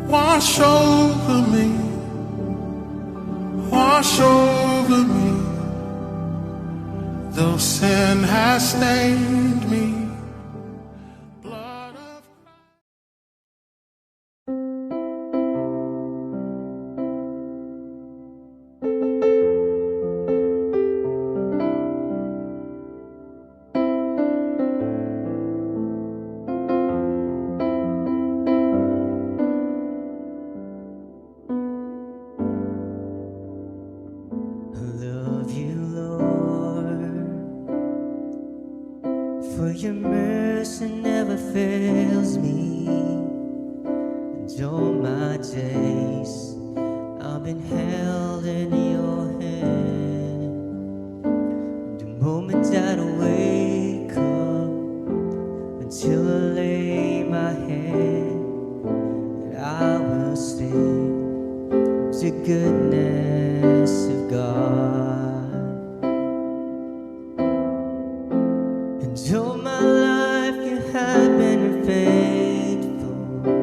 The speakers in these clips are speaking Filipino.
Wash over me, wash over me, though sin has stained me. Blood of Love you, Lord, for your mercy never fails me. And all my days I've been held in your hand. The moment that I wake up until I lay my head, I will sing the goodness of God. And all my life you have been faithful.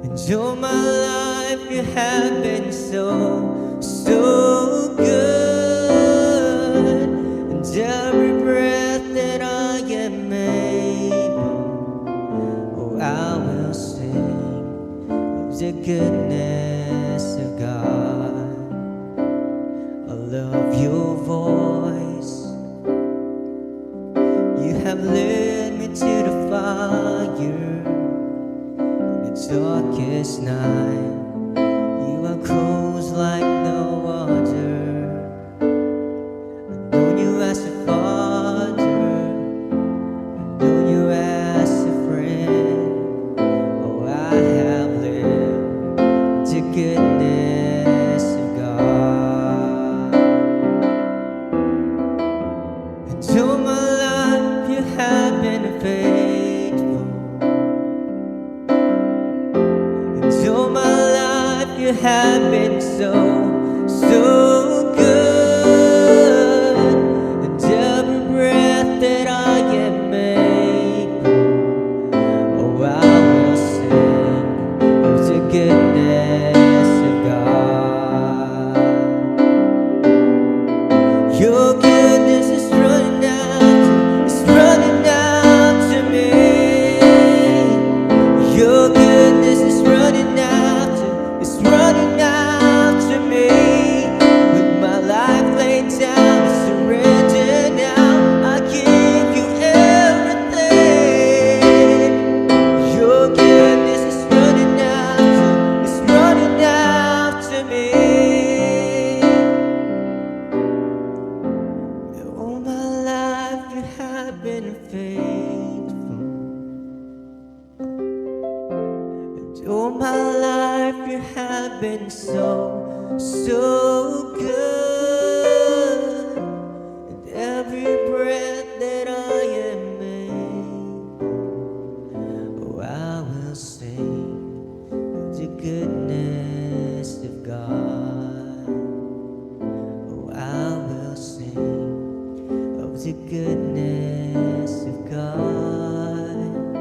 And all my life you have been so, so good. And every breath that I am able, oh, I will sing the goodness of God. I love your voice. You have led me to the fire in the darkest night. You are close like no other. I know you as a father, I know you as a friend. Oh, I have lived the goodness of God. And all my life you have been faithful. And all my life you have been so, so good. And every breath that I am able, oh, I will sing of the goodness of God. Your goodness is running out, it's running out to me. Your goodness is running out, it's running out to me. With my life laid down, I surrender now. I give you everything. Your goodness is running out, it's running out to me. All my life you have been faithful. And all my life you have been so, so good. And every breath that I am able, oh, I will sing the goodness of God. Oh, I will sing of the goodness of God.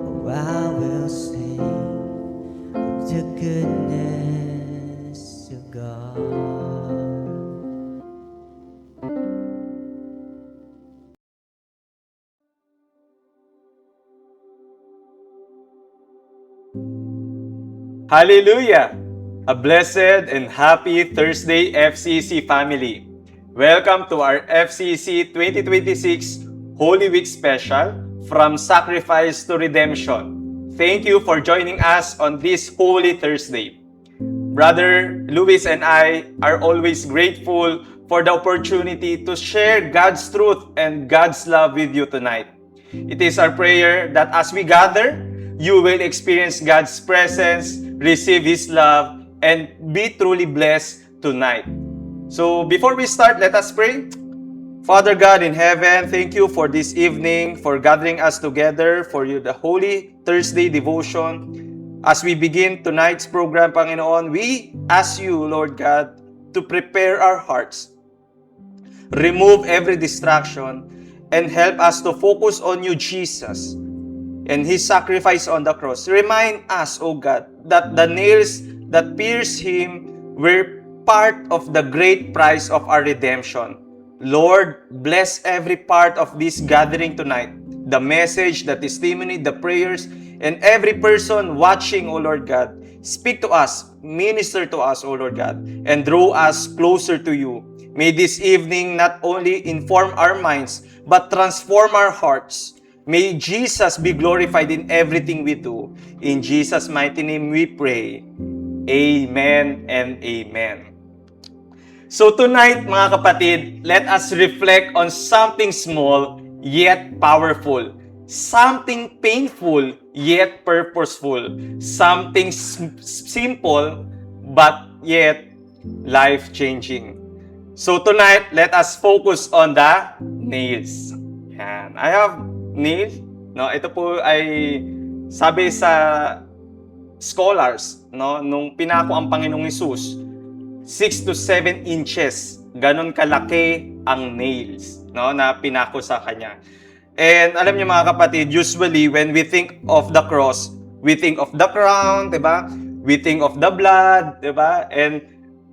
Oh, I will sing of the goodness of God. Hallelujah! A blessed and happy Thursday, FCC family. Welcome to our FCC 2026 Holy Week Special, From Sacrifice to Redemption. Thank you for joining us on this Holy Thursday. Brother Luis and I are always grateful for the opportunity to share God's truth and God's love with you tonight. It is our prayer that as we gather, you will experience God's presence, receive His love, and be truly blessed tonight. So before we start, let us pray. Father God in heaven, thank you for this evening, for gathering us together for the Holy Thursday devotion. As we begin tonight's program, Panginoon, we ask you, Lord God, to prepare our hearts, remove every distraction, and help us to focus on you, Jesus. and His sacrifice on the cross. Remind us, O God, that the nails that pierced Him were part of the great price of our redemption. Lord, bless every part of this gathering tonight. The message, the testimony, the prayers, and every person watching, O Lord God. Speak to us, minister to us, O Lord God, and draw us closer to You. May this evening not only inform our minds, but transform our hearts. May Jesus be glorified in everything we do. In Jesus' mighty name we pray. Amen and amen. So tonight, mga kapatid, let us reflect on something small yet powerful. Something painful yet purposeful. Something simple but yet life-changing. So tonight, let us focus on the nails. Yan. I have nails. No, ito po ay sabi sa scholars, no, nung pinako ang Panginoong Hesus, 6 to 7 inches. Ganon kalaki ang nails, no, na pinako sa kanya. And alam niyo mga kapatid, usually when we think of the cross, we think of the crown, 'di ba? We think of the blood, 'di ba? And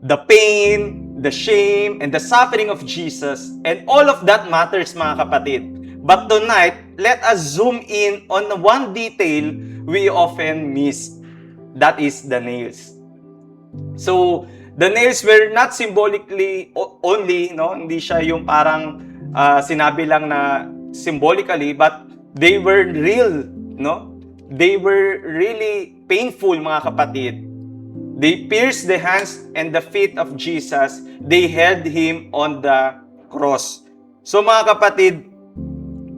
the pain, the shame, and the suffering of Jesus. And all of that matters, mga kapatid. But tonight, let us zoom in on one detail we often miss. That is the nails. So, the nails were not symbolically only, no? Hindi siya yung parang sinabi lang na symbolically, but they were real, no? They were really painful, mga kapatid. They pierced the hands and the feet of Jesus. They held Him on the cross. So, mga kapatid,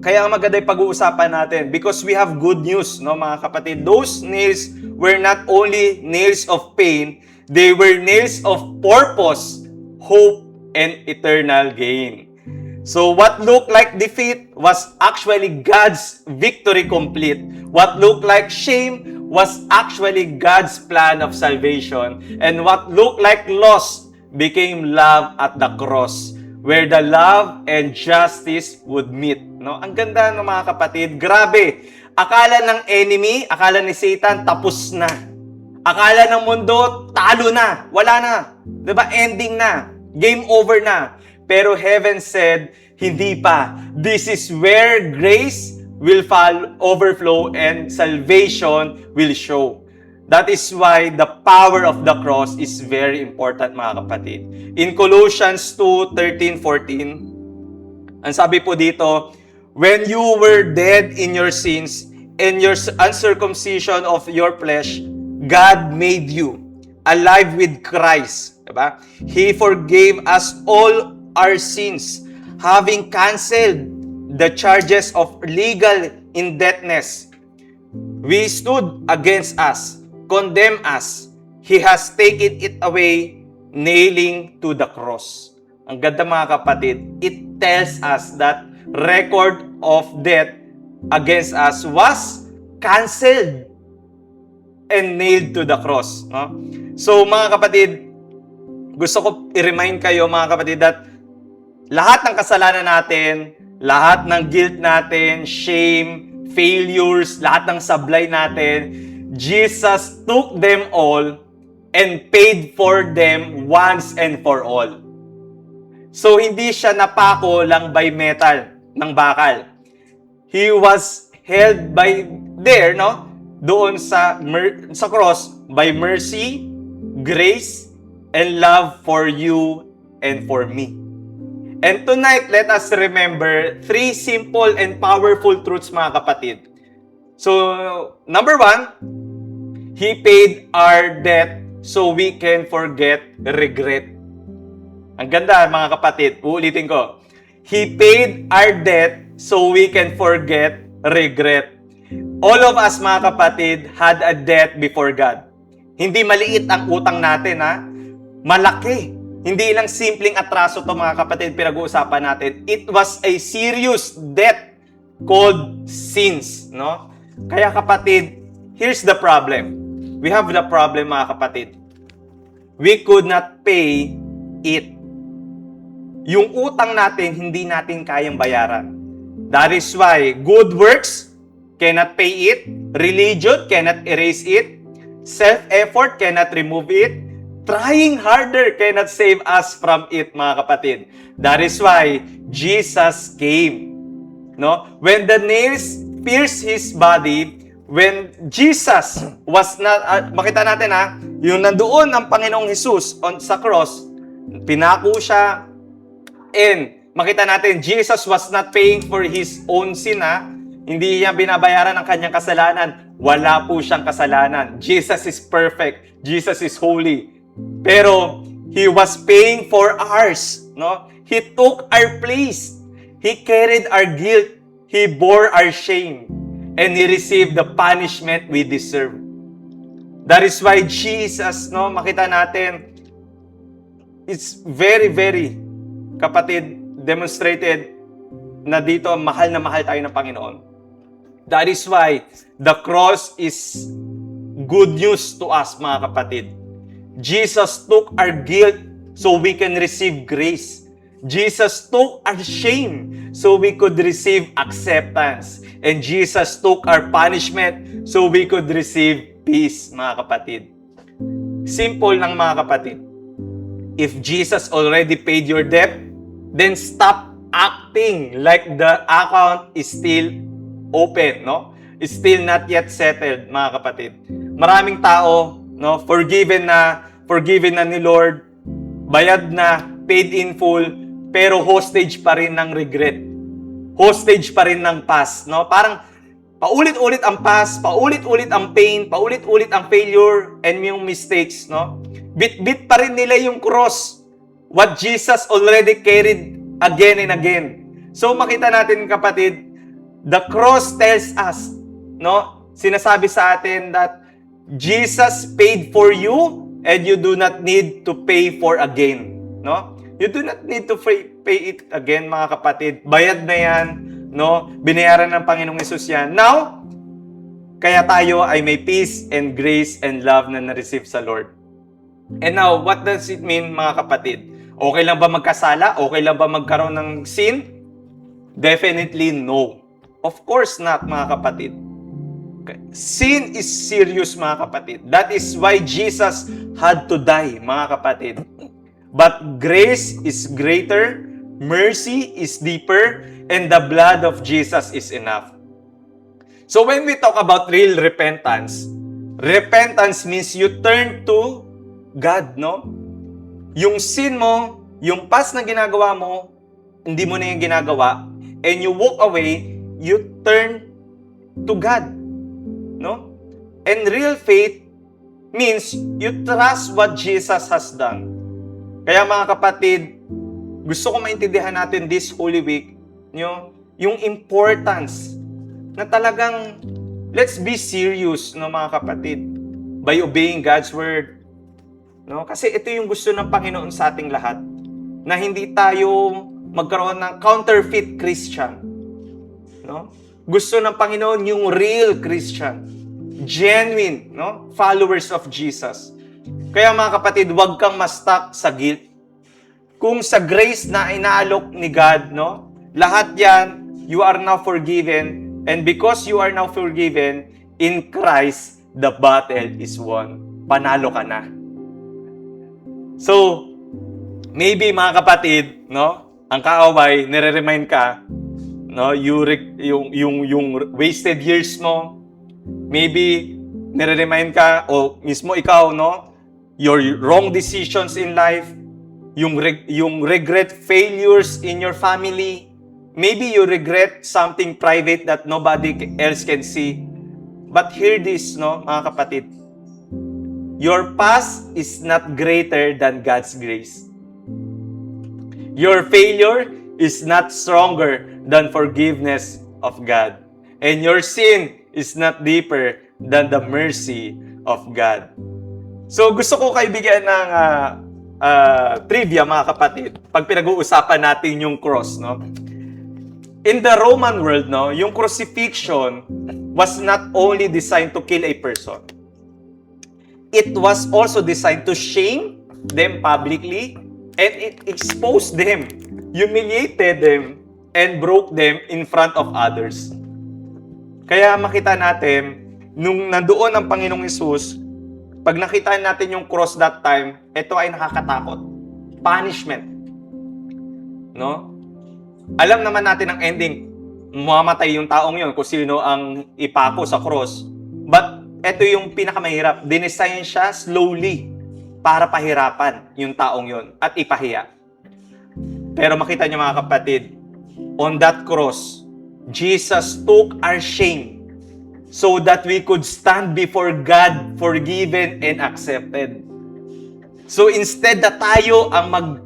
kaya maganda yung pag-uusapan natin because we have good news, no, mga kapatid. Those nails were not only nails of pain, they were nails of purpose, hope, and eternal gain. So what looked like defeat was actually God's victory complete. What looked like shame was actually God's plan of salvation. And what looked like loss became love at the cross, where the love and justice would meet. No? Ang ganda ng mga kapatid. Grabe. Akala ng enemy, akala ni Satan, tapos na. Akala ng mundo, talo na. Wala na. Diba? Ending na. Game over na. Pero heaven said, hindi pa. This is where grace will overflow and salvation will show. That is why the power of the cross is very important, mga kapatid. In Colossians 2:13-14, ang sabi po dito, when you were dead in your sins and your uncircumcision of your flesh, God made you alive with Christ. Diba? He forgave us all our sins, having canceled the charges of legal indebtedness. We stood against us, condemned us. He has taken it away, nailing to the cross. Ang ganda, mga kapatid. It tells us that record of debt against us was canceled and nailed to the cross. No? So, mga kapatid, gusto ko i-remind kayo, mga kapatid, that lahat ng kasalanan natin, lahat ng guilt natin, shame, failures, lahat ng sablay natin, Jesus took them all and paid for them once and for all. So, hindi siya napako lang by metal ng bakal. He was held by there, no? Doon sa cross by mercy, grace, and love for you and for me. And tonight, let us remember 3 simple and powerful truths, mga kapatid. So, number 1, He paid our debt so we can forget regret. Ang ganda, mga kapatid. Uulitin ko. He paid our debt so we can forget regret. All of us, mga kapatid, had a debt before God. Hindi maliit ang utang natin, ha? Malaki. Hindi lang simpleng atraso to, mga kapatid, pinag-uusapan natin. It was a serious debt called sins, no? Kaya, kapatid, here's the problem. We have the problem, mga kapatid. We could not pay it. Yung utang natin, hindi natin kayang bayaran. That is why good works cannot pay it. Religion cannot erase it. Self-effort cannot remove it. Trying harder cannot save us from it, mga kapatid. That is why Jesus came. No? When the nails pierced His body, when Jesus was not, makita natin yung nandoon ang Panginoong Jesus sa cross, pinako siya, and makita natin, Jesus was not paying for His own sin, Hindi niya binabayaran ang kanyang kasalanan. Wala po siyang kasalanan. Jesus is perfect. Jesus is holy. Pero He was paying for ours, no? He took our place. He carried our guilt. He bore our shame. And He received the punishment we deserve. That is why Jesus, no, makita natin, it's very, very, kapatid, demonstrated na dito mahal na mahal tayo ng Panginoon. That is why the cross is good news to us, mga kapatid. Jesus took our guilt so we can receive grace. Jesus took our shame so we could receive acceptance. And Jesus took our punishment so we could receive peace, mga kapatid. Simple lang, mga kapatid. If Jesus already paid your debt, then stop acting like the account is still open, no? It's still not yet settled, mga kapatid. Maraming tao, no, forgiven na ni Lord, bayad na, paid in full, pero hostage pa rin ng regret. Hostage pa rin ng past, no? Parang paulit-ulit ang past, paulit-ulit ang pain, paulit-ulit ang failure and yung mistakes, no? Bit-bit pa rin nila yung cross. What Jesus already carried again and again. So makita natin, kapatid, the cross tells us, no? Sinasabi sa atin that Jesus paid for you and you do not need to pay for again, no? You do not need to pay it again, mga kapatid. Bayad na yan, no? Binayaran ng Panginoong Hesus yan. Now, kaya tayo ay may peace and grace and love na na-receive sa Lord. And now, what does it mean, mga kapatid? Okay lang ba magkasala? Okay lang ba magkaroon ng sin? Definitely no. Of course not, mga kapatid. Sin is serious, mga kapatid. That is why Jesus had to die, mga kapatid. But grace is greater, mercy is deeper, and the blood of Jesus is enough. So when we talk about real repentance, repentance means you turn to God, no? Yung sin mo, yung past na ginagawa mo, hindi mo na yung ginagawa, and you walk away, you turn to God, no? And real faith means you trust what Jesus has done. Kaya, mga kapatid, gusto ko maintindihan natin this Holy Week, yung importance na talagang let's be serious, no, mga kapatid, by obeying God's word. No? Kasi ito yung gusto ng Panginoon sa ating lahat, na hindi tayo magkaroon ng counterfeit Christian. No? Gusto ng Panginoon yung real Christian, genuine, no, followers of Jesus. Kaya, mga kapatid, huwag kang ma-stuck sa guilt. Kung sa grace na inaalok ni God, no, lahat yan, you are now forgiven. And because you are now forgiven, in Christ, the battle is won. Panalo ka na. So, maybe, mga kapatid, no, ang kaaway, nire-remind ka, no, yung wasted years mo, maybe, nire-remind ka, o mismo ikaw, no, your wrong decisions in life, yung regret failures in your family. Maybe you regret something private that nobody else can see. But hear this, no, mga kapatid. Your past is not greater than God's grace. Your failure is not stronger than forgiveness of God. And your sin is not deeper than the mercy of God. So, gusto ko kayo bigyan ng trivia, mga kapatid, pag pinag-uusapan natin yung cross, no? In the Roman world, no, yung crucifixion was not only designed to kill a person. It was also designed to shame them publicly, and it exposed them, humiliated them, and broke them in front of others. Kaya makita natin, nung nandoon ang Panginoong Hesus, pag nakita natin yung cross that time, ito ay nakakatakot. Punishment. No? Alam naman natin ang ending. Mamamatay yung taong yun kung sino ang ipako sa cross. But ito yung pinakamahirap. Dinesign siya slowly para pahirapan yung taong yun at ipahiya. Pero makita niyo mga kapatid, on that cross, Jesus took our shame so that we could stand before God forgiven and accepted. So instead na tayo ang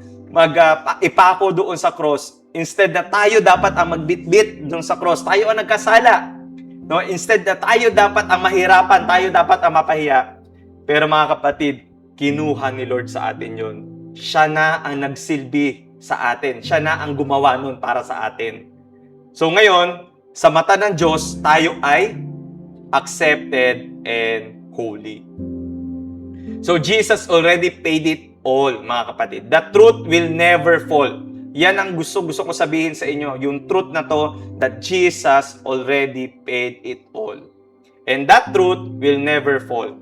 ipako doon sa cross, instead na tayo dapat ang magbitbit doon sa cross, tayo ang nagkasala. No, instead na tayo dapat ang mahirapan, tayo dapat ang mapahiya. Pero mga kapatid, kinuha ni Lord sa atin 'yon. Siya na ang nagsilbi sa atin. Siya na ang gumawa nun para sa atin. So ngayon, sa mata ng Diyos, tayo ay accepted and holy. So Jesus already paid it all, mga kapatid. The truth will never fall. Yan ang gusto ko sabihin sa inyo. Yung truth na to, that Jesus already paid it all. And that truth will never fall.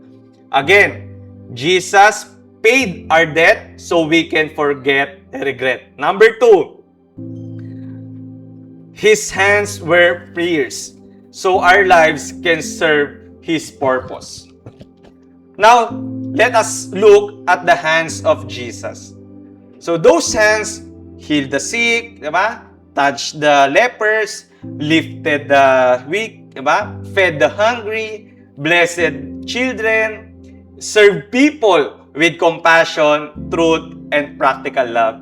Again, Jesus paid our debt so we can forget and regret. Number 2, His hands were pierced so our lives can serve His purpose. Now, let us look at the hands of Jesus. So those hands healed the sick, diba? Touched the lepers, lifted the weak, diba? Fed the hungry, blessed children, served people with compassion, truth, and practical love.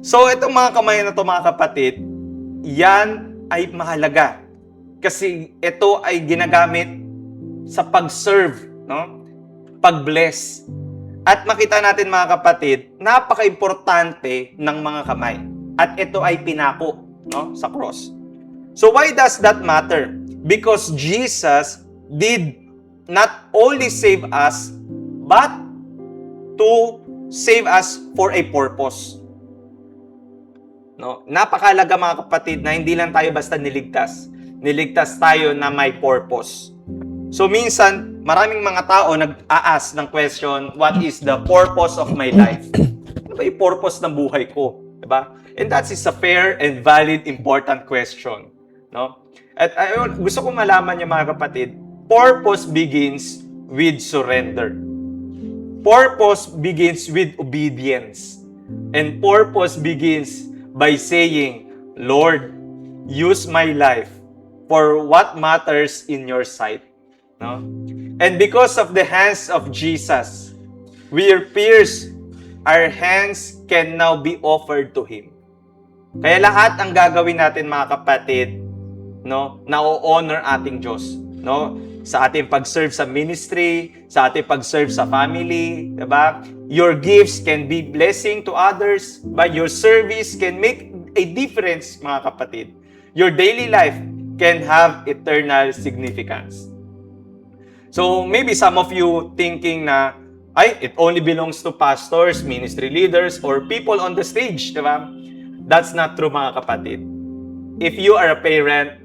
So, itong mga kamay na ito, mga kapatid, yan ay mahalaga. Kasi ito ay ginagamit sa pag-serve, no? Pag-bless. At makita natin, mga kapatid, napaka-importante ng mga kamay. At ito ay pinako, no? Sa cross. So, why does that matter? Because Jesus did not only save us, but to save us for a purpose. No? Napakahalaga, mga kapatid, na hindi lang tayo basta niligtas. Niligtas tayo na may purpose. So minsan, maraming mga tao nag-a-ask ng question, what is the purpose of my life? Ano ba yung purpose ng buhay ko? Diba? And that is a fair and valid, important question. No? At gusto ko malaman niyo, mga kapatid, purpose begins with surrender. Purpose begins with obedience. And purpose begins by saying, Lord, use my life for what matters in your sight. No? And because of the hands of Jesus, we are pierced. Our hands can now be offered to Him. Kaya lahat ang gagawin natin, mga kapatid, no, na-honor ating Diyos. No? Sa ating pag-serve sa ministry, sa ating pag-serve sa family, diba? Your gifts can be blessing to others, but your service can make a difference, mga kapatid. Your daily life can have eternal significance. So, maybe some of you thinking na, it only belongs to pastors, ministry leaders, or people on the stage, diba? That's not true, mga kapatid. If you are a parent,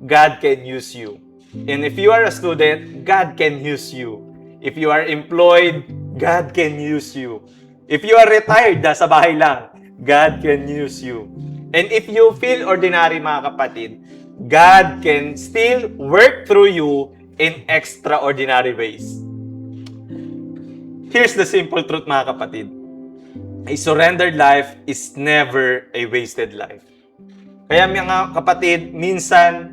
God can use you. And if you are a student, God can use you. If you are employed, God can use you. If you are retired, nasa bahay lang, God can use you. And if you feel ordinary, mga kapatid, God can still work through you in extraordinary ways. Here's the simple truth, mga kapatid. A surrendered life is never a wasted life. Kaya mga kapatid, minsan,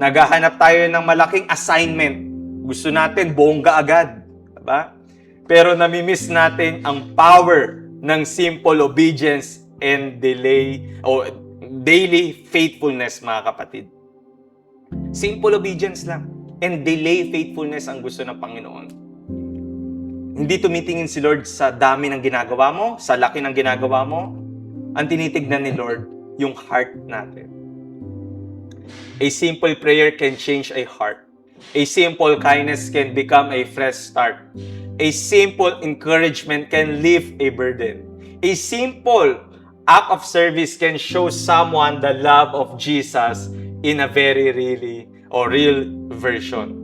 naghahanap tayo ng malaking assignment. Gusto natin bongga agad. Diba? Pero namimiss natin ang power ng simple obedience and daily faithfulness, mga kapatid. Simple obedience lang. And delay faithfulness ang gusto ng Panginoon. Hindi tumitingin si Lord sa dami ng ginagawa mo, sa laki ng ginagawa mo. Ang tinitignan ni Lord, yung heart natin. A simple prayer can change a heart. A simple kindness can become a fresh start. A simple encouragement can lift a burden. A simple act of service can show someone the love of Jesus in a very really o real version.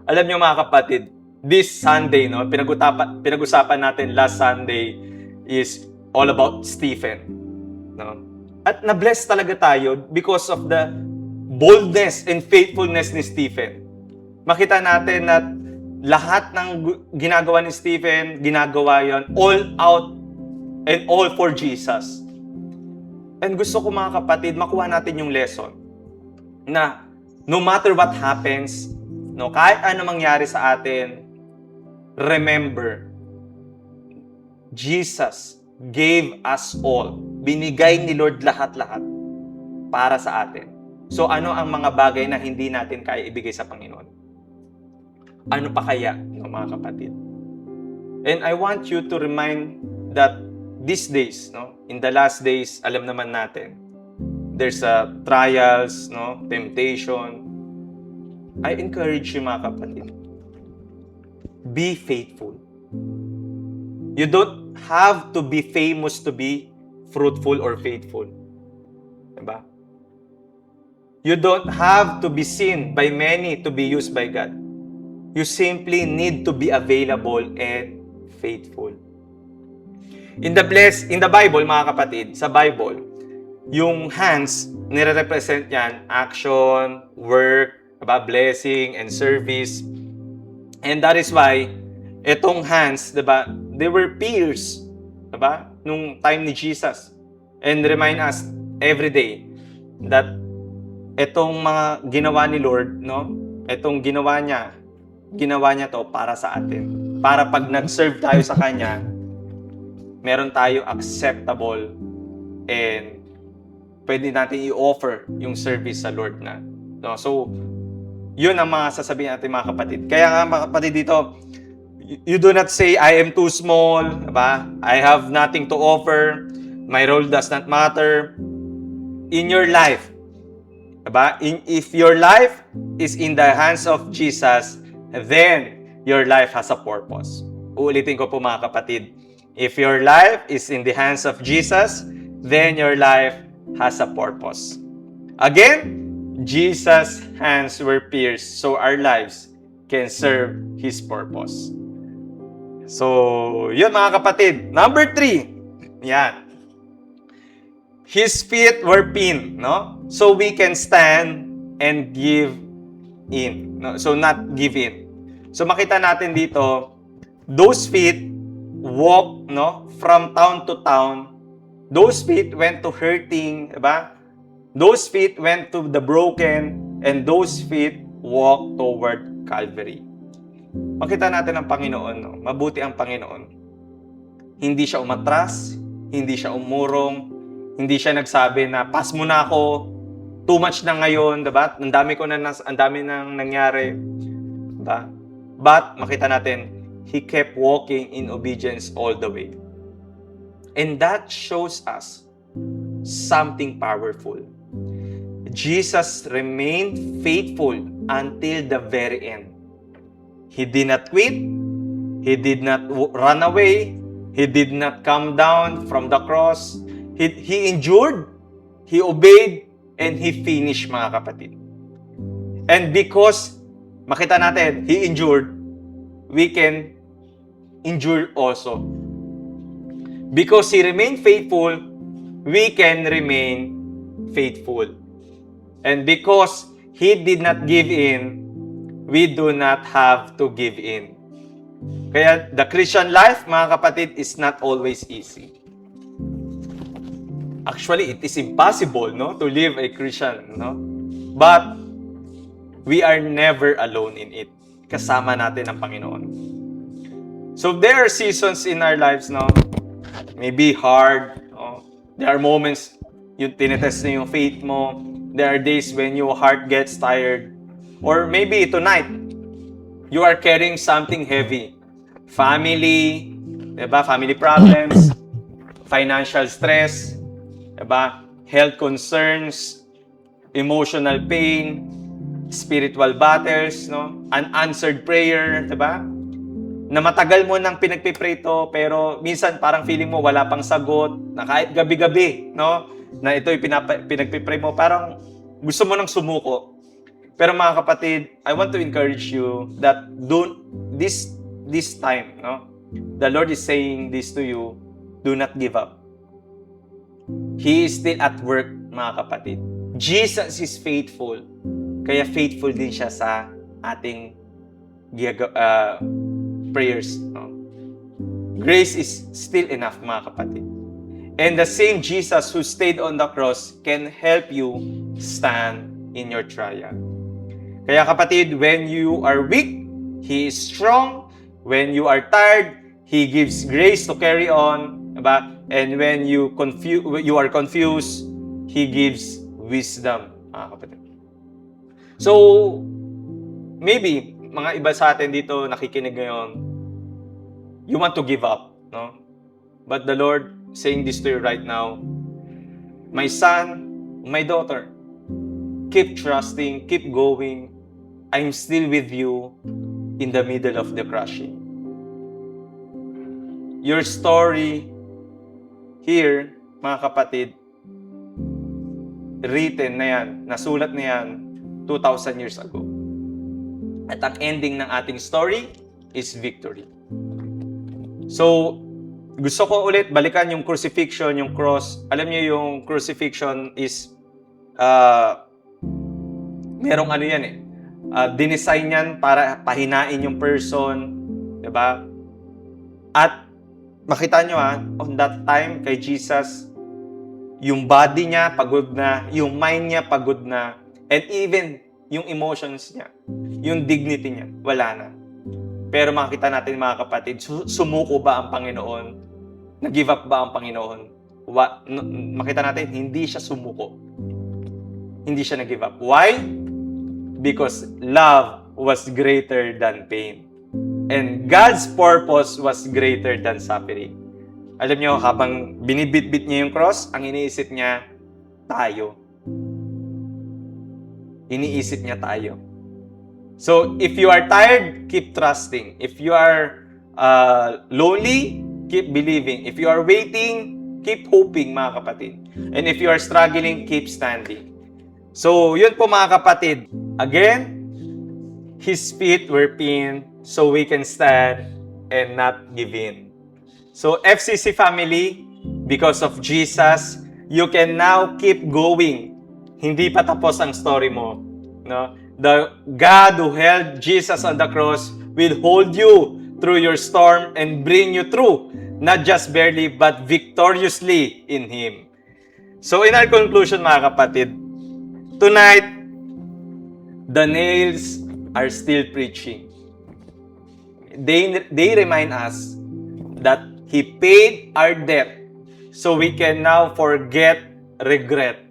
Alam niyo mga kapatid, this Sunday, no, pinag-usapan natin last Sunday is all about Stephen. No? At na-bless talaga tayo because of the boldness and faithfulness ni Stephen. Makita natin na lahat ng ginagawa ni Stephen, ginagawa yon all out and all for Jesus. And gusto ko mga kapatid, makuha natin yung lesson na no matter what happens, no, kahit ano mangyari sa atin, remember, Jesus gave us all. Binigay ni Lord lahat-lahat para sa atin. So ano ang mga bagay na hindi natin kaya ibigay sa Panginoon? Ano pa kaya, no, mga kapatid? And I want you to remind that these days, no, in the last days, alam naman natin, there's trials, no, temptation. I encourage you mga kapatid, be faithful. You don't have to be famous to be fruitful or faithful. Diba? You don't have to be seen by many to be used by God. You simply need to be available and faithful. In the Bible, mga kapatid, sa Bible, yung hands, nire-represent yan, action, work, diba? Blessing, and service. And that is why, itong hands, diba, they were peers, diba, nung time ni Jesus. And remind us every day that itong mga ginawa ni Lord, no, itong ginawa niya to para sa atin. Para pag nag-serve tayo sa Kanya, meron tayo acceptable and pwede natin i-offer yung service sa Lord na. No? So, yun ang mga sasabihin natin mga kapatid. Kaya nga mga kapatid dito, you do not say, I am too small, diba? I have nothing to offer, my role does not matter. In your life, diba? If your life is in the hands of Jesus, then your life has a purpose. Uulitin ko po mga kapatid. If your life is in the hands of Jesus, then your life has a purpose. Again, Jesus' hands were pierced so our lives can serve His purpose. So, yun mga kapatid. Number 3. Yan. His feet were pinned, no? So we can stand and give in. No? So not give in. So makita natin dito, those feet walk, no, from town to town. Those feet went to hurting, diba? Those feet went to the broken, and those feet walk toward Calvary. Makita natin ang Panginoon, no? Mabuti ang Panginoon. Hindi siya umatras, hindi siya umurong, hindi siya nagsabi na pass mo na ako, too much na ngayon, diba? Ang dami nang nangyari. Diba? But makita natin, He kept walking in obedience all the way. And that shows us something powerful. Jesus remained faithful until the very end. He did not quit. He did not run away. He did not come down from the cross. He endured. He obeyed. And He finished, mga kapatid. And because makita natin, He endured, we can endure also. Because He remained faithful, we can remain faithful. And because He did not give in, we do not have to give in. Kaya the Christian life, mga kapatid, is not always easy. Actually, it is impossible, no, to live a Christian, no? But we are never alone in it. Kasama natin ang Panginoon. So there are seasons in our lives, no? Maybe hard, no? There are moments yung tinetest na yung faith mo. There are days when your heart gets tired. Or maybe tonight, you are carrying something heavy. Family, diba? Family problems, financial stress, diba? Health concerns, emotional pain, spiritual battles, no? Unanswered prayer, diba? Na matagal mo nang pinagpipray to, pero minsan parang feeling mo wala pang sagot, na kahit gabi-gabi, no? Na ito'y pinagpipray mo, parang gusto mo nang sumuko. Pero mga kapatid, I want to encourage you that this time, no? The Lord is saying this to you, do not give up. He is still at work, mga kapatid. Jesus is faithful. Kaya faithful din siya sa ating prayers. No? Grace is still enough, mga kapatid. And the same Jesus who stayed on the cross can help you stand in your trial. Kaya kapatid, when you are weak, He is strong. When you are tired, He gives grace to carry on. Diba? And when you are confused, He gives wisdom, mga kapatid. So, maybe, mga iba sa atin dito nakikinig ngayon, you want to give up, no? But the Lord saying this to you right now, my son, my daughter, keep trusting, keep going. I'm still with you in the middle of the crushing. Your story here, mga kapatid, written na yan, nasulat na yan 2,000 years ago. At ang ending ng ating story is victory. So, gusto ko ulit balikan yung crucifixion, yung cross. Alam niyo yung crucifixion is merong ano yan eh. Dinesign yan para pahinain yung person. Diba? At makita nyo on that time kay Jesus, yung body niya pagod na, yung mind niya pagod na, and even yung emotions niya, yung dignity niya, wala na. Pero makita natin mga kapatid, sumuko ba ang Panginoon? Nag-give up ba ang Panginoon? Makita natin, hindi siya sumuko. Hindi siya nag-give up. Why? Because love was greater than pain. And God's purpose was greater than suffering. Alam niyo, habang binibit-bit niya yung cross, ang iniisip niya, tayo. Iniisip niya tayo. So, if you are tired, keep trusting. If you are lonely, keep believing. If you are waiting, keep hoping, mga kapatid. And if you are struggling, keep standing. So, yun po mga kapatid. Again, His feet were pinned so we can stand and not give in. So, FCC family, because of Jesus, you can now keep going. Hindi pa tapos ang story mo. No? The God who held Jesus on the cross will hold you through your storm and bring you through, not just barely, but victoriously in Him. So, in our conclusion, mga kapatid, tonight, the nails are still preaching. They remind us that He paid our debt so we can now forget regret.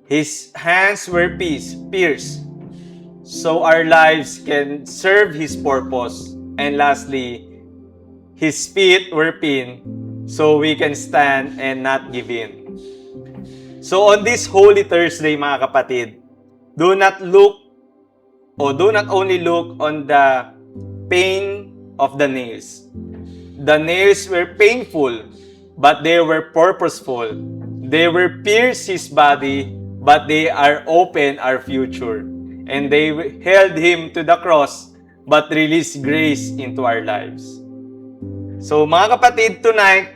His hands were pierced so our lives can serve His purpose. And lastly, His feet were pinned so we can stand and not give in. So on this Holy Thursday, mga kapatid, do not only look on the pain of the nails. The nails were painful, but they were purposeful. They were pierced His body, but they are open our future. And they held Him to the cross, but released grace into our lives. So mga kapatid, tonight,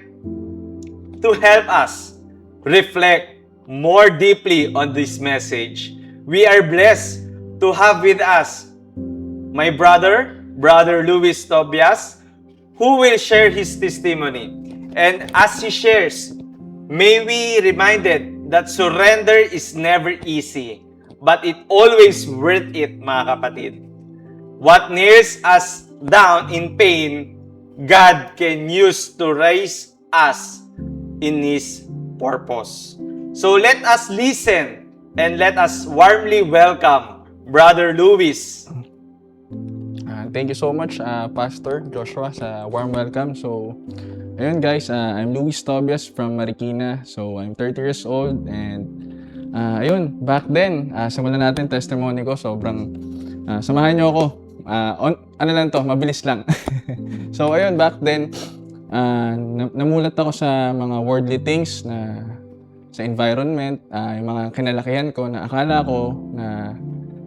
to help us reflect more deeply on this message, we are blessed to have with us my Brother Luis Tobias, who will share his testimony. And as he shares, may we reminded that surrender is never easy, but it always worth it, mga kapatid. What nails us down in pain, God can use to raise us in His purpose. So let us listen and let us warmly welcome Brother Luis. Thank you so much, Pastor Joshua, sa warm welcome. So, ayun guys, I'm Luis Tobias from Marikina. So, I'm 30 years old and ayun, back then, simulan natin testimony ko. Sobrang, samahan niyo ako. Mabilis lang. So, ayun, back then, namulat ako sa mga worldly things na sa environment, yung mga kinalakihan ko na akala ko na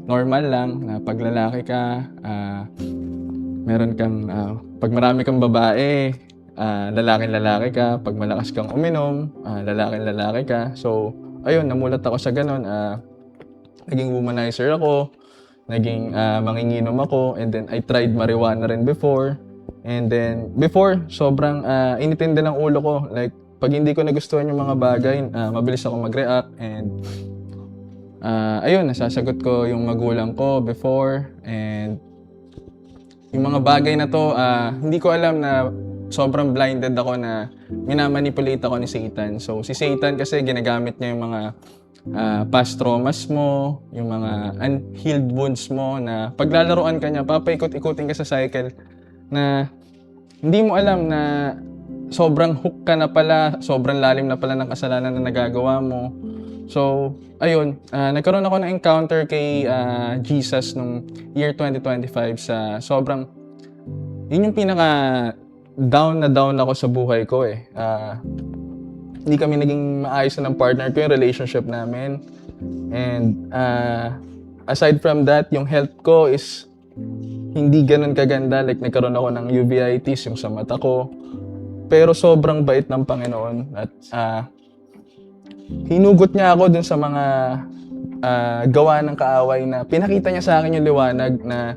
normal lang na pag lalaki ka, meron kang, pag marami kang babae, lalaking-lalaki ka. Pag malakas kang uminom, lalaking-lalaki ka. So, ayun, namulat ako sa ganun. Naging womanizer ako, naging manginginom ako, and then I tried marijuana rin before. And then, before, sobrang initindi ng ulo ko. Like, pag hindi ko nagustuhan yung mga bagay, mabilis ako mag-react. And, ayun, nasasagot ko yung magulang ko before. And, yung mga bagay na to, hindi ko alam na sobrang blinded ako na minamanipulate ako ni Satan. So, si Satan kasi ginagamit niya yung mga past traumas mo, yung mga unhealed wounds mo na paglalaroan ka niya, papaikot-ikutin ka sa cycle na hindi mo alam na sobrang hook ka na pala, sobrang lalim na pala ng kasalanan na nagagawa mo. So, ayun, nagkaroon ako ng encounter kay Jesus nung year 2025 sa sobrang, yun yung pinaka down na down ako sa buhay ko eh. Hindi kami naging maayos na ng partner ko yung relationship namin. And aside from that, yung health ko is hindi ganun kaganda. Like nagkaroon ako ng uveitis yung sa mata ko. Pero sobrang bait ng Panginoon. At hinugot niya ako dun sa mga gawa ng kaaway na pinakita niya sa akin yung liwanag na,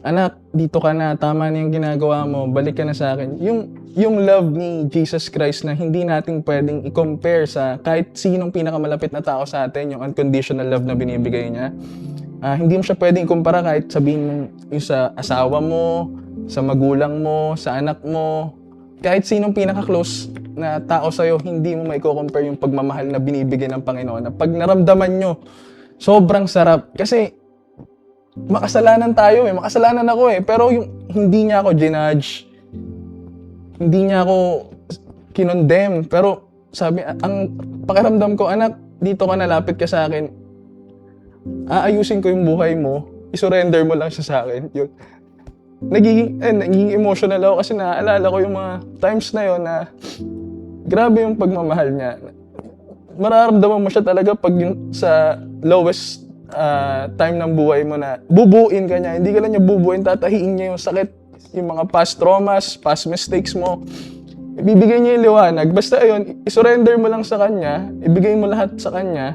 anak, dito ka na, tama na yung ginagawa mo, balik ka na sa akin. Yung love ni Jesus Christ na hindi natin pwedeng i-compare sa kahit sinong pinakamalapit na tao sa atin, yung unconditional love na binibigay niya. Hindi mo siya pwedeng ikumpara kahit sabihin mo yung sa asawa mo, sa magulang mo, sa anak mo, kahit sinong pinaka-close na tao sa'yo, hindi mo maiko-compare yung pagmamahal na binibigay ng Panginoon. Na pag naramdaman nyo, sobrang sarap. Kasi makasalanan tayo eh, makasalanan ako eh. Pero yung hindi niya ako ginudge, hindi niya ako kinondemn. Pero sabi, ang pakiramdam ko, anak, dito ka na, lapit ka sa akin. Aayusin ko yung buhay mo, isurrender mo lang siya sa akin. Yun. Nagiging emotional ako kasi naaalala ko yung mga times na yun na grabe yung pagmamahal niya. Mararamdaman mo siya talaga pag yung sa lowest time ng buhay mo na bubuin ka niya. Hindi ka lang niya bubuin, tatahiin niya yung sakit, yung mga past traumas, past mistakes mo. Ibibigay niya yung liwanag. Basta ayun, isurrender mo lang sa kanya, ibigay mo lahat sa kanya.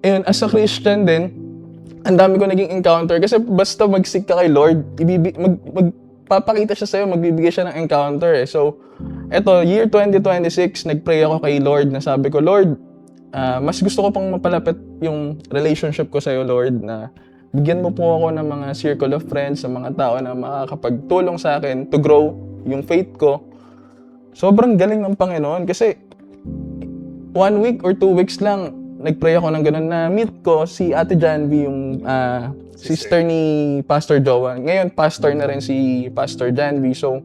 Ayun, as a Christian din, ang dami ko naging encounter kasi basta mag-seek ka kay Lord, magpapakita siya sa'yo, magbibigay siya ng encounter eh. So, eto, year 2026, nag-pray ako kay Lord na sabi ko, Lord, mas gusto ko pang mapalapit yung relationship ko sa'yo, Lord, na bigyan mo po ako ng mga circle of friends, sa mga tao na makakapagtulong sa akin to grow yung faith ko. Sobrang galing ng Panginoon kasi 1 week or 2 weeks lang, nag-pray ako ng ganun na meet ko si Ate Janvi, yung sister ni Pastor Joan. Ngayon, pastor na rin si Pastor Janvi. So,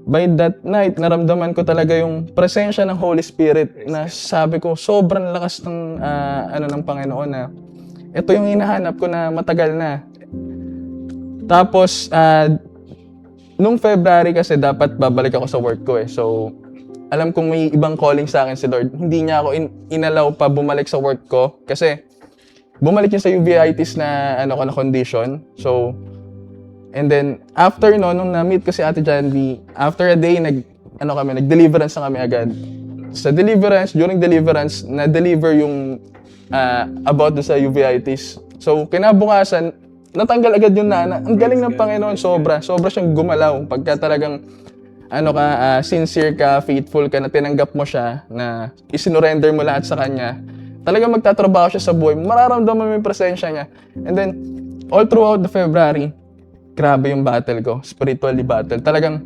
by that night, naramdaman ko talaga yung presensya ng Holy Spirit na sabi ko, sobrang lakas ng, ng Panginoon na ito yung hinahanap ko na matagal na. Tapos, nung February kasi dapat babalik ako sa work ko eh. So, alam kong may ibang calling sa akin si Lord. Hindi niya ako inalaw pa bumalik sa work ko kasi bumalik niya sa uveitis na na condition. So, and then after nung na-meet ko si Ate Janvi, after a day nag-deliverance na kami agad. Sa deliverance, during deliverance, na-deliver yung about sa uveitis. So, kinabukasan, natanggal agad yung nana. Ang galing ng Panginoon, sobra siyang gumalaw pagka talagang sincere ka, faithful ka, na tinanggap mo siya, na isinurrender mo lahat sa Kanya, talagang magtatrabaho siya sa buhay, mararamdaman mo yung presensya niya. And then, all throughout the February, grabe yung battle ko, spiritually battle. Talagang,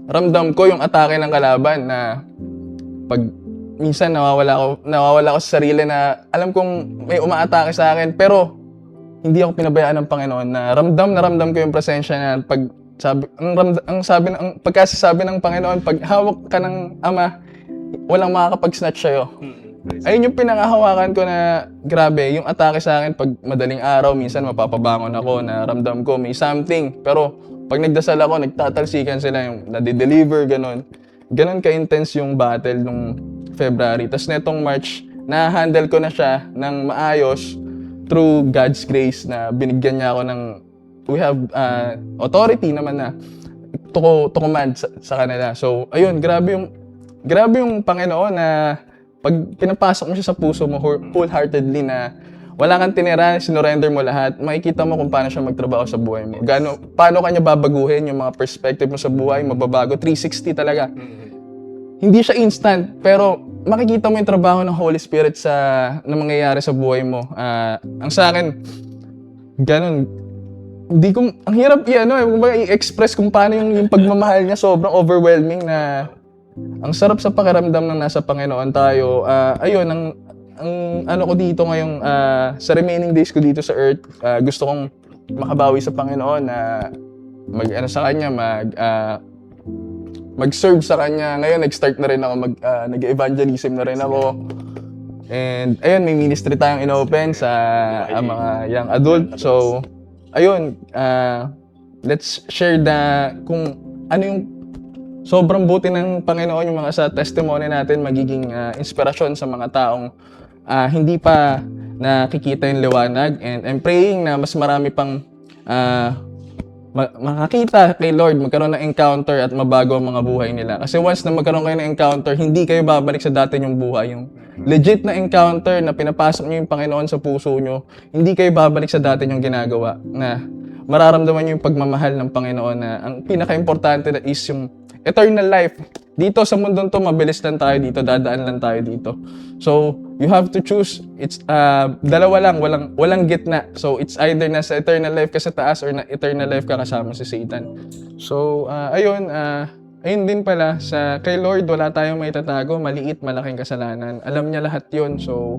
ramdam ko yung atake ng kalaban na pag minsan nawawala ako sa sarili na alam kong may umaatake sa akin, pero hindi ako pinabayaan ng Panginoon na ramdam ko yung presensya niya. Pagkasasabi ng Panginoon, pag hawak ka ng Ama, walang makakapag-snatch sa'yo. Ayun yung pinangahawakan ko na grabe, yung atake sa akin pag madaling araw, minsan mapapabangon ako na ramdam ko may something. Pero pag nagdasal ako, nagtatalsikan sila yung nade-deliver, ganun. Ganun ka-intense yung battle nung February. Tapos netong March, na-handle ko na siya ng maayos. through God's grace na binigyan niya ako ng, we have authority naman na to command sa kanila. So, ayun, grabe yung Panginoon na pag pinapasok mo siya sa puso mo wholeheartedly na wala kang tinira, sinurrender mo lahat, makikita mo kung paano siya magtrabaho sa buhay mo. Paano kanya babaguhin yung mga perspective mo sa buhay, mababago, 360 talaga. Hindi siya instant, pero makikita mo yung trabaho ng Holy Spirit na mangyayari sa buhay mo. Ang sa akin, ganun, ang hirap i-express kung paano yung pagmamahal niya, sobrang overwhelming na ang sarap sa pakiramdam ng nasa Panginoon tayo. Ayun, ang ano ko dito ngayong sa remaining days ko dito sa earth, gusto kong makabawi sa Panginoon na sa kanya, mag-serve sa kanya. Ngayon nag-start na rin ako nag-evangelism na rin ako. And ayun, may ministry tayong inopen sa mga young adult. So ayun, let's share kung ano yung sobrang buti ng Panginoon, yung mga sa testimony natin magiging inspirasyon sa mga taong hindi pa nakikita yung liwanag. And I'm praying na mas marami pang makakita kay Lord, magkaroon ng encounter at mabago ang mga buhay nila. Kasi once na magkaroon kayo ng encounter, hindi kayo babalik sa dati nyong buhay. Yung legit na encounter na pinapasok nyo yung Panginoon sa puso nyo, hindi kayo babalik sa dati nyong ginagawa. Na mararamdaman nyo yung pagmamahal ng Panginoon na ang pinaka-importante na is yung eternal life. Dito sa mundong to, mabilis lang tayo dito, dadaan lang tayo dito. So, you have to choose. It's dalawa lang, walang gitna. So, it's either nasa eternal life ka sa taas or na eternal life ka kasama si Satan. So, ayun din pala, kay Lord, wala tayong maitatago, maliit, malaking kasalanan. Alam niya lahat yun. So,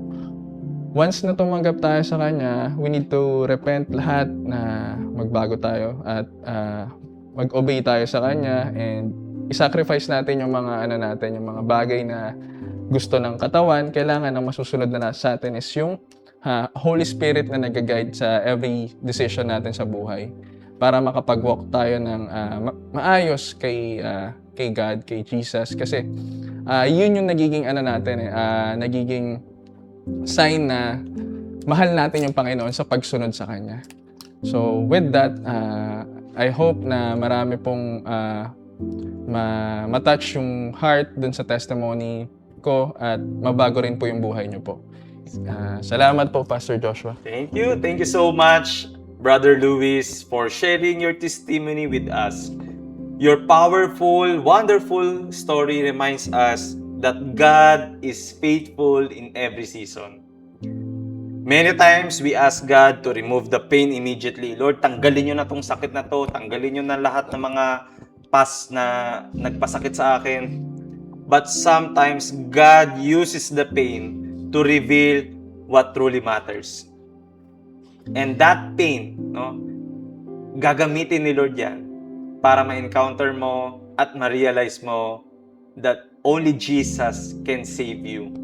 once na tumanggap tayo sa Kanya, we need to repent lahat na magbago tayo at mag-obey tayo sa Kanya and i-sacrifice natin yung mga yung mga bagay na gusto ng katawan. Kailangan ang masusunod na sa atin is yung Holy Spirit na nag-guide sa every decision natin sa buhay para makapag-walk tayo ng maayos kay God, kay Jesus. Kasi yun yung nagiging nagiging sign na mahal natin yung Panginoon sa pagsunod sa Kanya. So with that, I hope na marami pong matouch yung heart dun sa testimony ko at mabago rin po yung buhay niyo po. Salamat po, Pastor Joshua. Thank you so much, Brother Luis, for sharing your testimony with us. Your powerful, wonderful story reminds us that God is faithful in every season. Many times we ask God to remove the pain immediately. Lord, tanggalin nyo na tong sakit na to, tanggalin nyo na lahat ng mga past na nagpasakit sa akin. But sometimes God uses the pain to reveal what truly matters. And that pain, gagamitin ni Lord yan para ma-encounter mo at ma-realize mo that only Jesus can save you.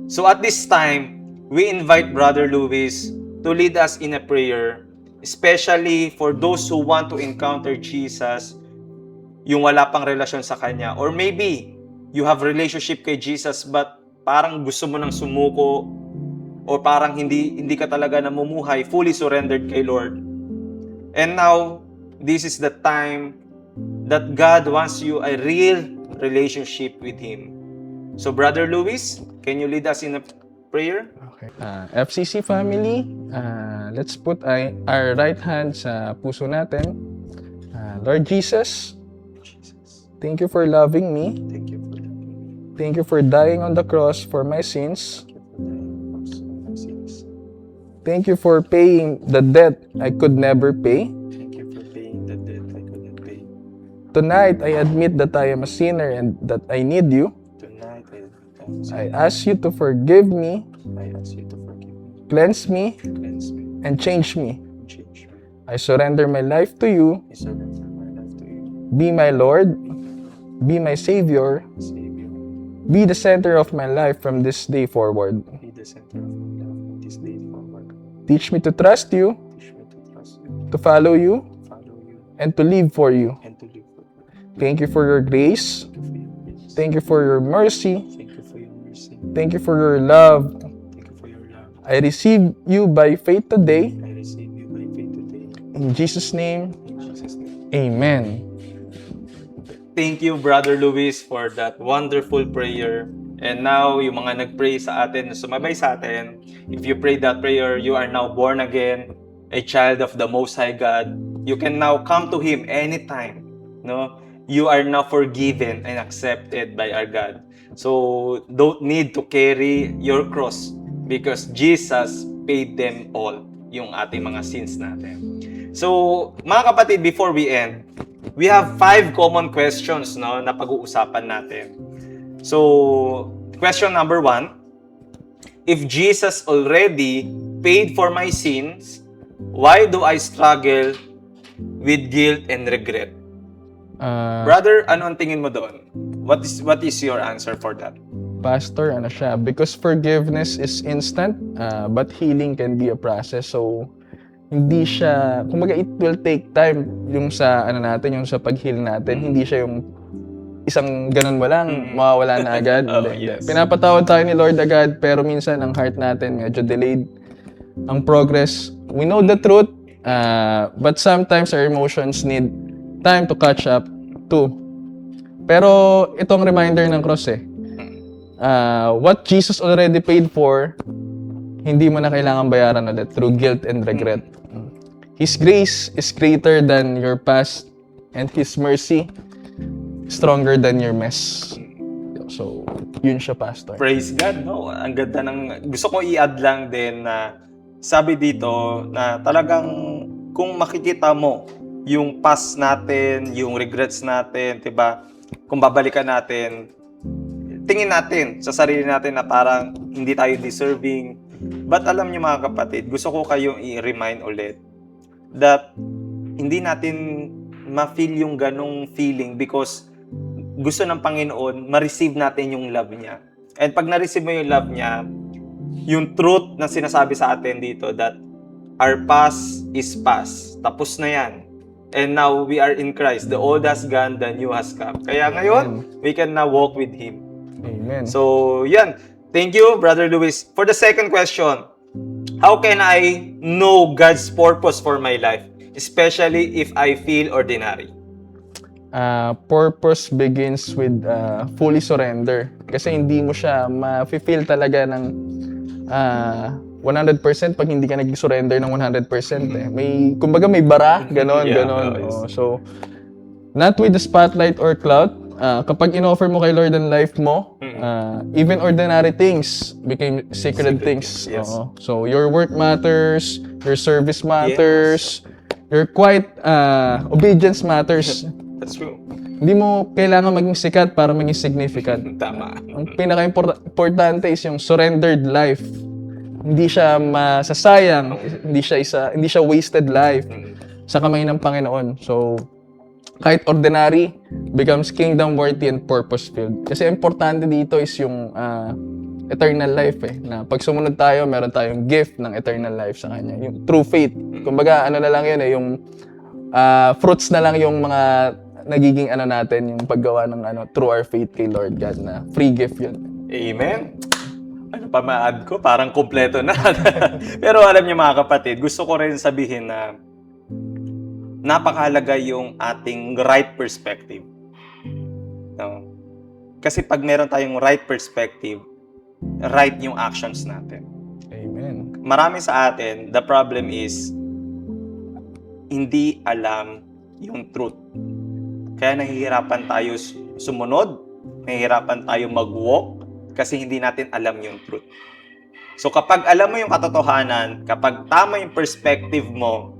So at this time, we invite Brother Luis to lead us in a prayer, especially for those who want to encounter Jesus, yung wala pang relasyon sa Kanya. Or maybe, you have relationship kay Jesus but parang gusto mo nang sumuko or parang hindi ka talaga namumuhay, fully surrendered kay Lord. And now, this is the time that God wants you a real relationship with Him. So, Brother Luis, can you lead us in a prayer? Okay. FCC family, let's put our right hand sa puso natin. Lord Jesus, thank you for loving me. Thank you for loving me. Thank you for dying on the cross for my sins. Thank you for paying the debt I could never pay. Thank you for paying the debt I couldn't pay. Tonight, I admit that I am a sinner and that I need you. Tonight, I ask you to forgive me, I ask you to forgive me, cleanse me, cleanse me, and change me. change me. I surrender my life to you. I surrender my life to you. Be my Lord. Be my Savior. Savior, Be the center of my life from this day forward. be the center of my life from this day forward. Teach me to trust you, Teach me to trust you, to follow you, follow you, and to live for you. and to live for you. Thank you for your grace. Thank you for your grace. Thank you for your mercy. Thank you for your mercy. Thank you for your love. Thank you for your love. I receive you by faith today. I receive you by faith today. In Jesus' name, In Jesus' name. Amen. Thank you, Brother Luis, for that wonderful prayer. And now, yung mga nag-pray sa atin, sumabay sa atin, if you prayed that prayer, you are now born again, a child of the Most High God. You can now come to Him anytime. No? You are now forgiven and accepted by our God. So, don't need to carry your cross because Jesus paid them all, yung ating mga sins natin. So, mga kapatid, before we end, we have 5 common questions, no, na pag-uusapan natin. So, question number 1, if Jesus already paid for my sins, why do I struggle with guilt and regret? Brother, ano ang tingin mo doon? What is your answer for that? Pastor, ano siya? Because forgiveness is instant, but healing can be a process. So, hindi siya, kumbaga it will take time yung sa, ano natin, yung sa pag-heal natin. Hindi siya yung isang ganun mo lang, mawawala na agad. Oh, Hindi. yes. Pinapatawad tayo ni Lord agad, pero minsan ang heart natin medyo delayed. Ang progress, we know the truth, but sometimes our emotions need time to catch up too. Pero itong reminder ng cross what Jesus already paid for, hindi mo na kailangan bayaran ulit through guilt and regret. His grace is greater than your past, and His mercy stronger than your mess. So, yun siya, Pastor. Praise God, no? Ang ganda ng... Gusto ko i-add lang din na sabi dito na talagang kung makikita mo yung past natin, yung regrets natin, diba? Kung babalikan natin, tingin natin sa sarili natin na parang hindi tayo deserving. But alam niyo mga kapatid, gusto ko kayong i-remind ulit that hindi natin ma-feel yung ganong feeling because gusto ng Panginoon, ma-receive natin yung love niya. And pag na-receive mo yung love niya, yung truth na sinasabi sa atin dito that our past is past. Tapos na yan. And now we are in Christ. The old has gone, the new has come. Kaya ngayon, we can now walk with Him. Amen. So, yan. Thank you, Brother Luis. For the second question, how can I know God's purpose for my life, especially if I feel ordinary? Purpose begins with fully surrender. Kasi hindi mo siya ma-feel talaga ng 100% pag hindi ka nag-surrender ng 100%. May, kumbaga may bara, ganon, Yeah, ganon. nice. So, not with the spotlight or clout. Kapag in-offer mo kay Lord ang life mo, even ordinary things became sacred things. Yes. Oo. So, your work matters, your service matters, your quiet obedience matters. That's true. Hindi mo kailangan maging sikat para maging significant. Tama. Ang pinaka-importante is yung surrendered life. Hindi siya masasayang, hindi siya wasted life sa kamay ng Panginoon. So, kahit ordinary, becomes kingdom-worthy and purpose-filled. Kasi importante dito is yung eternal life na pag sumunod tayo, meron tayong gift ng eternal life sa Kanya. Yung true faith. Kumbaga, ano na lang yun yung fruits na lang yung mga nagiging natin, yung paggawa ng through our faith kay Lord God na free gift yun. Amen. Ano pa ma-add ko? Parang kompleto na. Pero alam niyo mga kapatid, gusto ko rin sabihin na napakahalaga yung ating right perspective. No? Kasi pag meron tayong right perspective, right yung actions natin. Amen. Marami sa atin, the problem is hindi alam yung truth. Kaya nahihirapan tayo sumunod, nahihirapan tayo mag-walk kasi hindi natin alam yung truth. So kapag alam mo yung katotohanan, kapag tama yung perspective mo,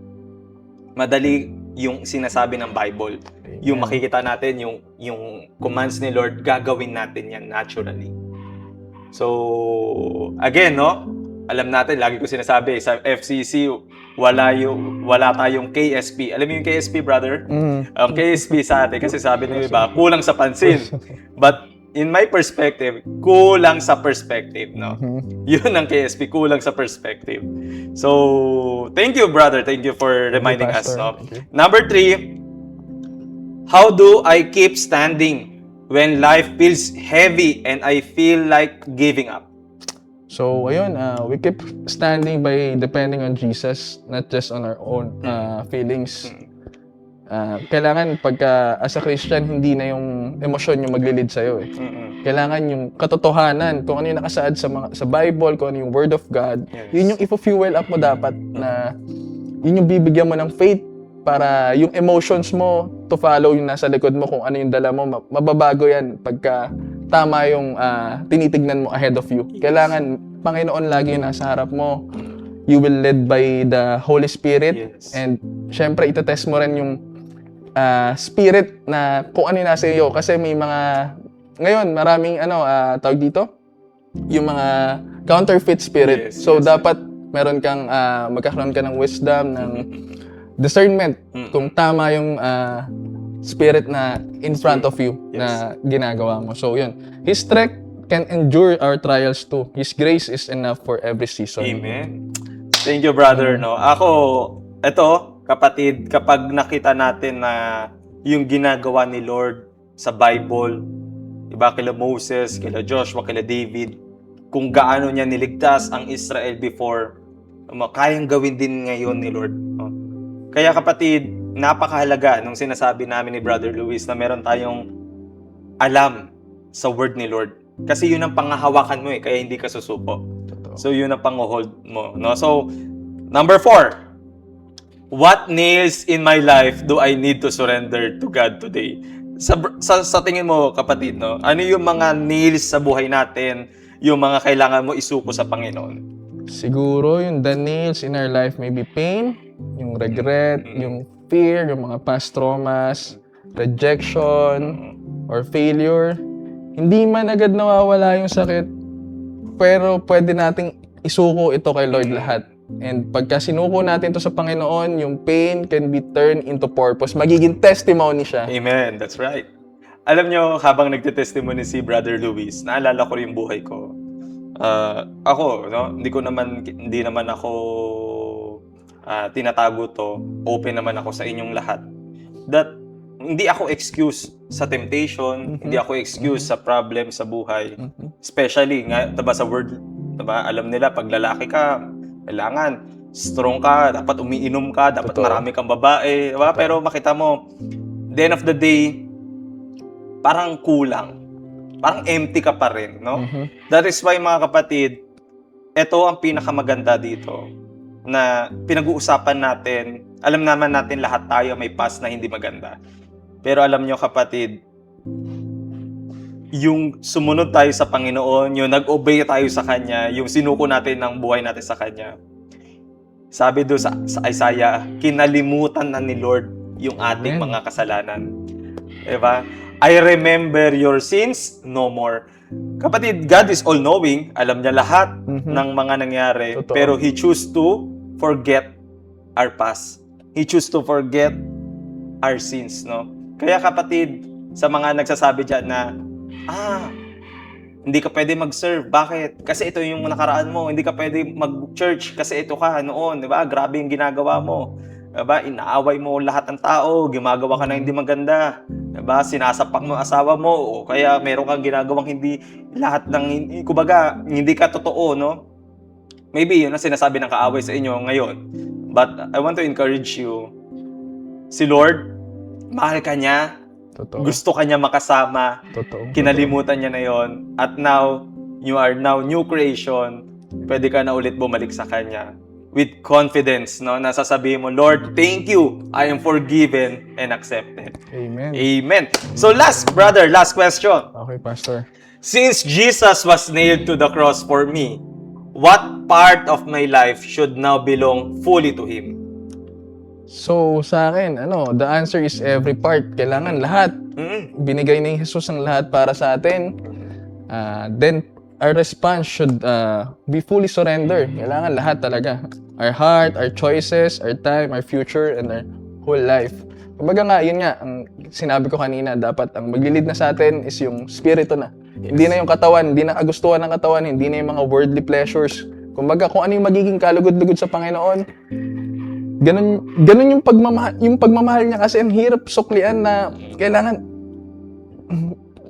madali yung sinasabi ng Bible. Yung makikita natin, yung commands ni Lord, gagawin natin yan naturally. So, again, no? Alam natin, lagi ko sinasabi, sa FCC, wala tayong KSP. Alam mo yung KSP, brother? KSP sa atin, kasi sabi ng iba, kulang sa pansin. But, in my perspective, kulang sa perspective, no? Yun ang KSP, kulang sa perspective. So, thank you, brother. Thank you for reminding us, Pastor. no? Number 3, how do I keep standing when life feels heavy and I feel like giving up? So, ayun, we keep standing by depending on Jesus, not just on our own feelings. Kailangan pagka as a Christian, hindi na yung emosyon yung maglilid sa'yo eh. Kailangan yung katotohanan, kung ano yung nakasaad sa Bible, kung ano yung Word of God, yun yung ipo-fuel up mo dapat na yun yung bibigyan mo ng faith para yung emotions mo to follow yung nasa likod mo, kung ano yung dala mo, mababago yan pagka tama yung tinitignan mo ahead of you. Kailangan Panginoon lagi yung nasa harap mo. You will led by the Holy Spirit. Yes. And syempre, itetest mo rin yung spirit na kung ano yung nasa iyo. Kasi may mga, ngayon, maraming tawag dito, yung mga counterfeit spirit. Yes, So, yes. dapat meron kang, magkakaroon ka ng wisdom, ng discernment, kung tama yung spirit na in front of you na ginagawa mo. So, yun. His strength can endure our trials too. His grace is enough for every season. Amen. Thank you, brother. No, ako, eto, kapatid, kapag nakita natin na yung ginagawa ni Lord sa Bible, iba kila Moses, kila Joshua, kila David, kung gaano niya niligtas ang Israel before, kayang gawin din ngayon ni Lord. No? Kaya kapatid, napakahalaga nung sinasabi namin ni Brother Luis na meron tayong alam sa word ni Lord. Kasi yun ang pangahawakan mo kaya hindi ka susuko. So yun ang pang-hold mo. No? So, number 4. What nails in my life do I need to surrender to God today? Sa tingin mo, kapatid, no? Ano yung mga nails sa buhay natin, yung mga kailangan mo isuko sa Panginoon? Siguro yung the nails in our life may be pain, yung regret, yung fear, yung mga past traumas, rejection, or failure. Hindi man agad nawawala yung sakit, pero pwede nating isuko ito kay Lord lahat. And pagka sinuko natin to sa Panginoon, yung pain can be turned into purpose. Magiging testimony siya. Amen. That's right. Alam nyo, habang nagte-testimony si Brother Luis, naalala ko yung buhay ko. Ako, no? Hindi naman ako tinatago to. Open naman ako sa inyong lahat. That hindi ako excuse sa temptation, hindi ako excuse sa problem sa buhay. Especially nga, diba sa word, diba, alam nila pag lalaki ka, kailangan strong ka, dapat umiinom ka, dapat marami kang babae, diba? Pero makita mo, the end of the day, parang kulang. Parang empty ka pa rin, no? That is why, mga kapatid, ito ang pinakamaganda dito na pinag-uusapan natin. Alam naman natin lahat tayo may past na hindi maganda. Pero alam nyo, kapatid, yung sumunod tayo sa Panginoon, yung nag-obey tayo sa Kanya, yung sinuko natin ng buhay natin sa Kanya. Sabi doon sa Isaiah, kinalimutan na ni Lord yung ating mga kasalanan. Diba? I remember your sins no more. Kapatid, God is all-knowing. Alam niya lahat ng mga nangyari. Totoo. Pero He choose to forget our past. He choose to forget our sins, no? Kaya kapatid, sa mga nagsasabi dyan na, hindi ka pwede mag-serve. Bakit? Kasi ito yung nakaraan mo. Hindi ka pwede mag-church kasi ito ka noon. Diba? Grabe yung ginagawa mo. Diba? Inaaway mo lahat ng tao. Gumagawa ka na hindi maganda. Diba? Sinasapak mo asawa mo. O kaya meron kang ginagawang hindi lahat ng, kumbaga, hindi ka totoo, no? Maybe yun ang sinasabi ng kaaway sa inyo ngayon. But I want to encourage you. Si Lord, mahal ka niya. Totoo. Gusto ka niya makasama. Totoo. Kinalimutan niya na yon. At now, you are now new creation. Pwede ka na ulit bumalik sa Kanya. With confidence, no? Nasasabihin mo, Lord, thank you. I am forgiven and accepted. Amen. Amen. So last question. Okay, Pastor. Since Jesus was nailed to the cross for me, what part of my life should now belong fully to Him? So, sa akin, the answer is every part. Kailangan lahat. Binigay ni Jesus ang lahat para sa atin. Then, our response should be fully surrender. Kailangan lahat talaga. Our heart, our choices, our time, our future, and our whole life. Kumbaga nga, yun nga, ang sinabi ko kanina, dapat ang maglilid na sa atin is yung spirito na. Hindi na yung katawan, hindi na kagustuhan ng katawan, hindi na yung mga worldly pleasures. Kumbaga, kung ano yung magiging kalugod-lugod sa Panginoon, ganun yung pagmamahal niya kasi ang hirap suklian na kailangan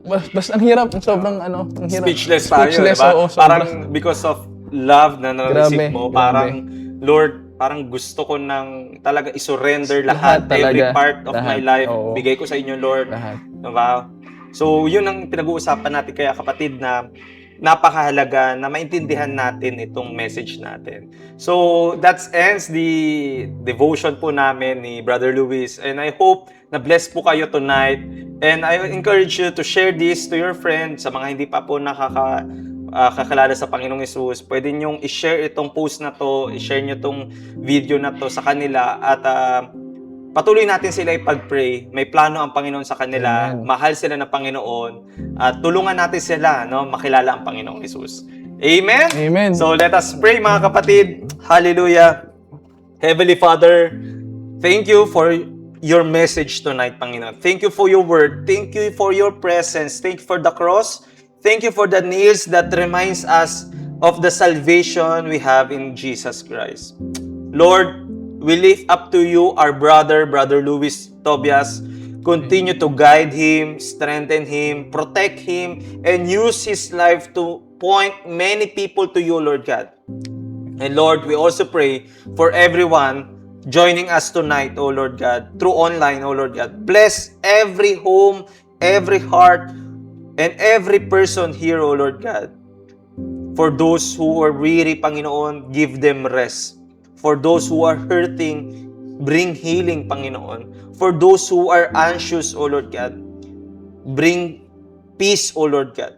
basta ang hirap, sobrang ang hirap. Speechless tayo, diba? Oo, Parang because of love na na-receive Grabe, mo. grabe. Parang, Lord, parang gusto ko nang talaga isurrender Lahat lahat, every talaga. part of my Lahat, life. oo. Bigay ko sa inyo, Lord. Lahat. Diba? So, yun ang pinag-uusapan natin kaya kapatid na napakahalaga na maintindihan natin itong message natin. So, that ends the devotion po namin ni Brother Luis. And I hope na bless po kayo tonight. And I encourage you to share this to your friends, sa mga hindi pa po kakilala sa Panginoong Hesus. Pwede nyong i-share itong post na to, i-share nyo itong video na to sa kanila at patuloy natin sila ipag-pray. May plano ang Panginoon sa kanila. Amen. Mahal sila ng Panginoon. At tulungan natin sila, no, makilala ang Panginoong Hesus. Amen? Amen. So let us pray, mga kapatid. Hallelujah. Heavenly Father, thank you for your message tonight, Panginoon. Thank you for your word. Thank you for your presence. Thank you for the cross. Thank you for the nails that reminds us of the salvation we have in Jesus Christ. Lord, we lift up to you our brother Luis Tobias. Continue to guide him, strengthen him, protect him, and use his life to point many people to you, Lord God. And Lord, we also pray for everyone joining us tonight, O Lord God, through online, O Lord God. Bless every home, every heart, and every person here, O Lord God. For those who are weary, Panginoon, give them rest. For those who are hurting, bring healing, Panginoon. For those who are anxious, O Lord God, bring peace, O Lord God.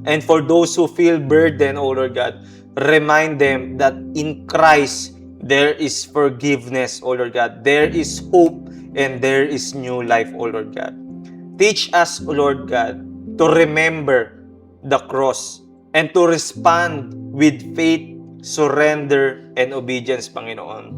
And for those who feel burdened, O Lord God, remind them that in Christ, there is forgiveness, O Lord God. There is hope and there is new life, O Lord God. Teach us, O Lord God, to remember the cross and to respond with faith, surrender, and obedience, Panginoon.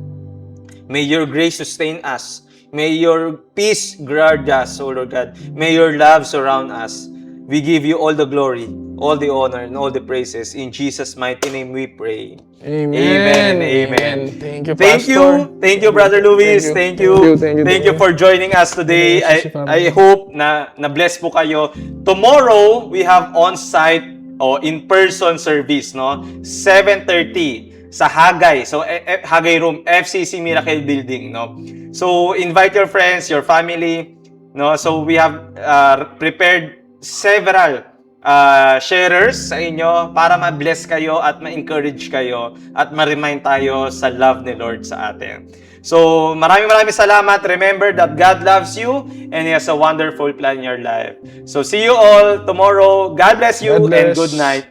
May your grace sustain us. May your peace guard us, O Lord God. May your love surround us. We give you all the glory, all the honor, and all the praises. In Jesus' mighty name we pray. Amen. Amen and amen. Thank you, Thank Pastor. you. Thank you, Brother Luis. Thank you. Thank you for joining us today. I hope na bless po kayo. Tomorrow, we have on-site o in-person service, no? 7:30 sa Hagay. So, Hagay Room, FCC Miracle Building, no? So, invite your friends, your family, no? So, we have prepared several sharers sa inyo para ma-bless kayo at ma-encourage kayo at ma-remind tayo sa love ni Lord sa atin. So, maraming salamat. Remember that God loves you and He has a wonderful plan in your life. So, see you all tomorrow. God bless you God bless. and good night.